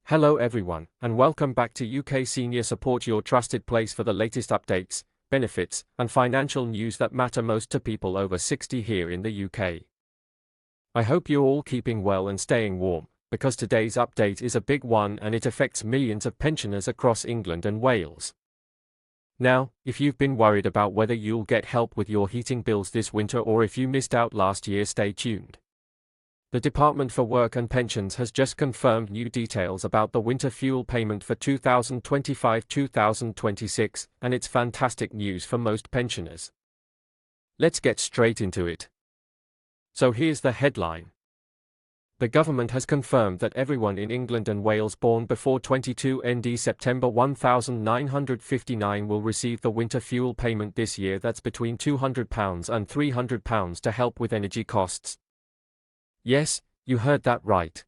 Hello everyone, and welcome back to UK Senior Support, your trusted place for the latest updates, benefits, and financial news that matter most to people over 60 here in the UK. I hope you're all keeping well and staying warm, because today's update is a big one and it affects millions of pensioners across England and Wales. Now, if you've been worried about whether you'll get help with your heating bills this winter or if you missed out last year, stay tuned. The Department for Work and Pensions has just confirmed new details about the winter fuel payment for 2025-2026, and it's fantastic news for most pensioners. Let's get straight into it. So here's the headline. The government has confirmed that everyone in England and Wales born before 22 ND September 1959 will receive the winter fuel payment this year. That's between £200 and £300 to help with energy costs. Yes, you heard that right.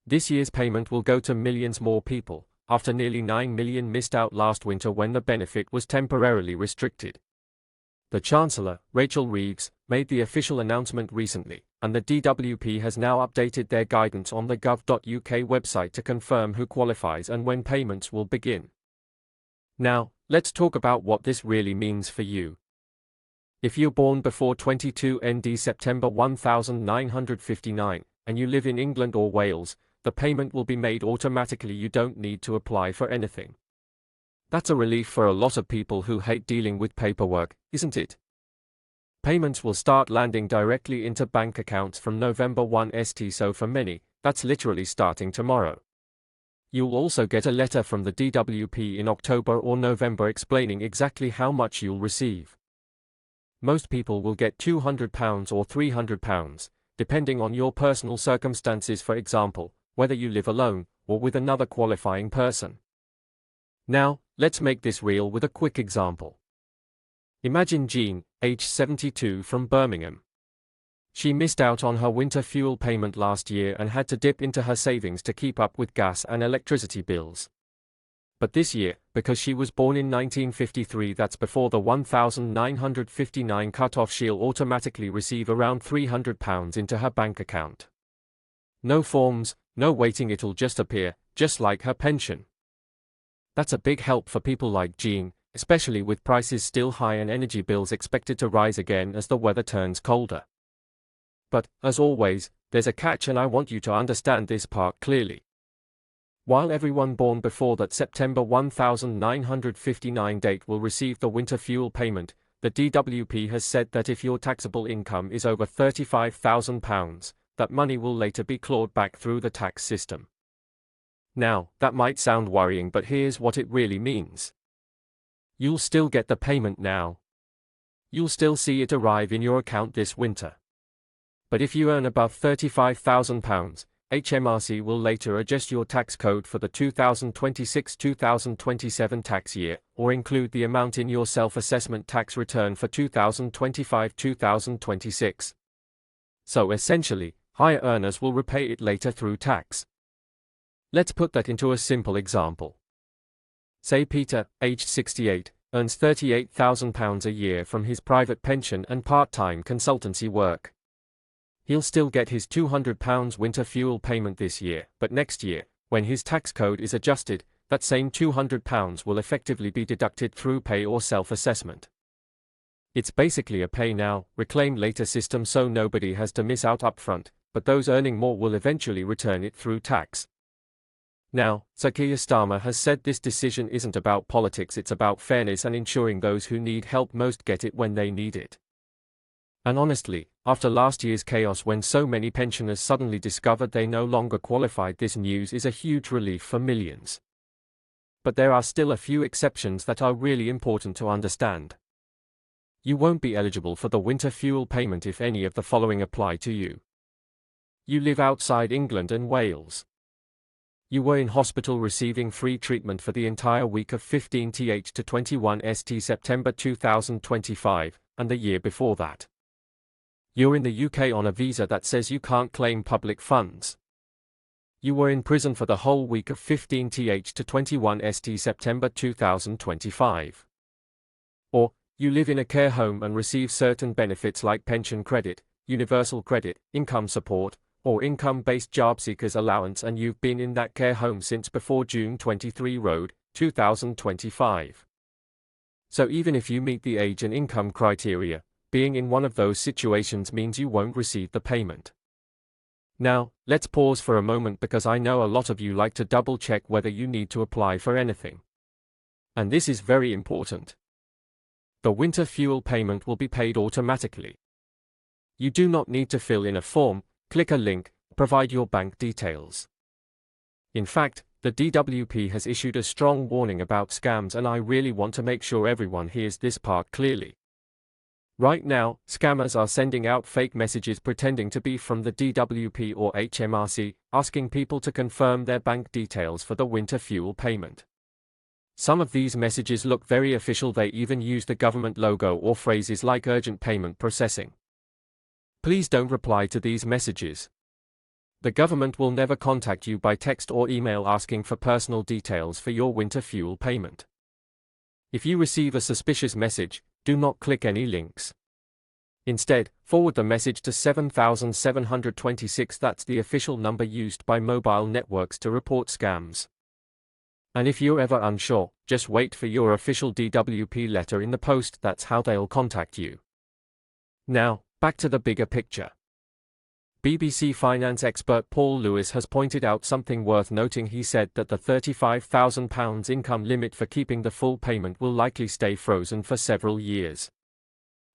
This year's payment will go to millions more people, after nearly 9 million missed out last winter when the benefit was temporarily restricted. The Chancellor, Rachel Reeves, made the official announcement recently, and the DWP has now updated their guidance on the gov.uk website to confirm who qualifies and when payments will begin. Now, let's talk about what this really means for you. If you're born before 22 ND September 1959, and you live in England or Wales, the payment will be made automatically. You don't need to apply for anything. That's a relief for a lot of people who hate dealing with paperwork, isn't it? Payments will start landing directly into bank accounts from November 1 st, so for many, that's literally starting tomorrow. You'll also get a letter from the DWP in October or November explaining exactly how much you'll receive. Most people will get £200 or £300, depending on your personal circumstances, for example, whether you live alone or with another qualifying person. Now, let's make this real with a quick example. Imagine Jean, age 72, from Birmingham. She missed out on her winter fuel payment last year and had to dip into her savings to keep up with gas and electricity bills. But this year, because she was born in 1953, that's before the 1959 cut-off, she'll automatically receive around £300 into her bank account. No forms, no waiting, it'll just appear, just like her pension. That's a big help for people like Jean, especially with prices still high and energy bills expected to rise again as the weather turns colder. But, as always, there's a catch, and I want you to understand this part clearly. While everyone born before that September 1959 date will receive the winter fuel payment, the DWP has said that if your taxable income is over £35,000, that money will later be clawed back through the tax system. Now, that might sound worrying, but here's what it really means. You'll still get the payment now. You'll still see it arrive in your account this winter. But if you earn above £35,000, HMRC will later adjust your tax code for the 2026-2027 tax year, or include the amount in your self-assessment tax return for 2025-2026. So essentially, higher earners will repay it later through tax. Let's put that into a simple example. Say Peter, aged 68, earns £38,000 a year from his private pension and part-time consultancy work. He'll still get his £200 winter fuel payment this year, but next year, when his tax code is adjusted, that same £200 will effectively be deducted through pay or self-assessment. It's basically a pay now, reclaim later system, so nobody has to miss out upfront, but those earning more will eventually return it through tax. Now, Sir Keir Starmer has said this decision isn't about politics, it's about fairness and ensuring those who need help most get it when they need it. And honestly, after last year's chaos when so many pensioners suddenly discovered they no longer qualified, this news is a huge relief for millions. But there are still a few exceptions that are really important to understand. You won't be eligible for the winter fuel payment if any of the following apply to you. You live outside England and Wales. You were in hospital receiving free treatment for the entire week of 15th to 21 st September 2025, and the year before that. You're in the UK on a visa that says you can't claim public funds. You were in prison for the whole week of 15th to 21 st September 2025. Or, you live in a care home and receive certain benefits like pension credit, universal credit, income support, or income-based job seekers allowance and you've been in that care home since before June 23 Road, 2025. So even if you meet the age and income criteria, being in one of those situations means you won't receive the payment. Now, let's pause for a moment because I know a lot of you like to double-check whether you need to apply for anything. And this is very important. The winter fuel payment will be paid automatically. You do not need to fill in a form, click a link, provide your bank details. In fact, the DWP has issued a strong warning about scams and I really want to make sure everyone hears this part clearly. Right now, scammers are sending out fake messages pretending to be from the DWP or HMRC, asking people to confirm their bank details for the winter fuel payment. Some of these messages look very official, they even use the government logo or phrases like urgent payment processing. Please don't reply to these messages. The government will never contact you by text or email asking for personal details for your winter fuel payment. If you receive a suspicious message, do not click any links. Instead, forward the message to 7726, that's the official number used by mobile networks to report scams. And if you're ever unsure, just wait for your official DWP letter in the post, that's how they'll contact you. Now, back to the bigger picture. BBC finance expert Paul Lewis has pointed out something worth noting. He said that the £35,000 income limit for keeping the full payment will likely stay frozen for several years.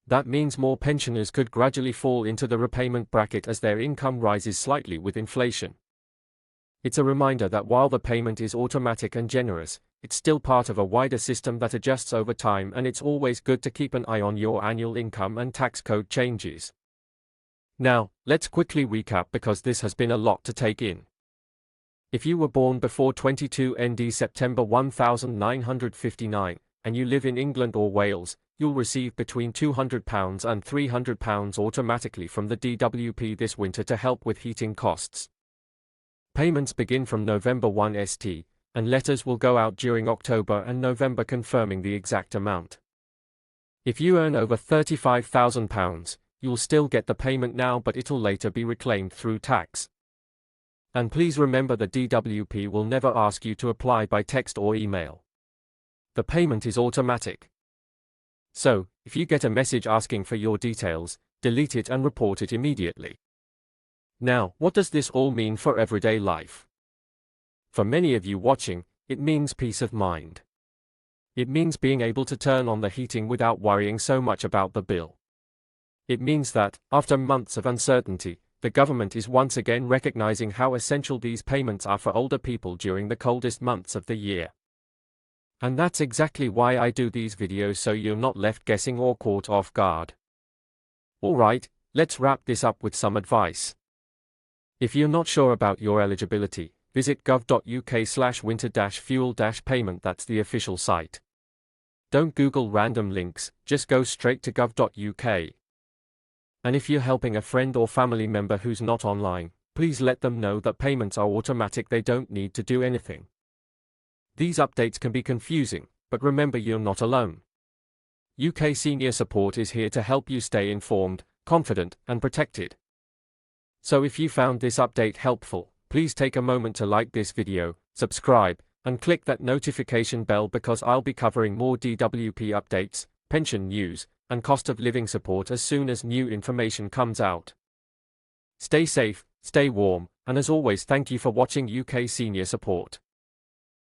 That means more pensioners could gradually fall into the repayment bracket as their income rises slightly with inflation. It's a reminder that while the payment is automatic and generous, it's still part of a wider system that adjusts over time, and it's always good to keep an eye on your annual income and tax code changes. Now, let's quickly recap because this has been a lot to take in. If you were born before 22 ND September 1959, and you live in England or Wales, you'll receive between £200 and £300 automatically from the DWP this winter to help with heating costs. Payments begin from November 1 st, and letters will go out during October and November confirming the exact amount. If you earn over £35,000, you'll still get the payment now, but it'll later be reclaimed through tax. And please remember, the DWP will never ask you to apply by text or email. The payment is automatic. So, if you get a message asking for your details, delete it and report it immediately. Now, what does this all mean for everyday life? For many of you watching, it means peace of mind. It means being able to turn on the heating without worrying so much about the bill. It means that, after months of uncertainty, the government is once again recognizing how essential these payments are for older people during the coldest months of the year. And that's exactly why I do these videos, so you're not left guessing or caught off guard. Alright, let's wrap this up with some advice. If you're not sure about your eligibility, visit gov.uk/winter-fuel-payment, that's the official site. Don't Google random links, just go straight to gov.uk. And if you're helping a friend or family member who's not online, please let them know that payments are automatic, they don't need to do anything. These updates can be confusing, but remember, you're not alone. UK Senior Support is here to help you stay informed, confident, and protected. So if you found this update helpful, please take a moment to like this video, subscribe, and click that notification bell because I'll be covering more DWP updates, pension news, and cost of living support as soon as new information comes out. Stay safe, stay warm, and as always, thank you for watching UK Senior Support.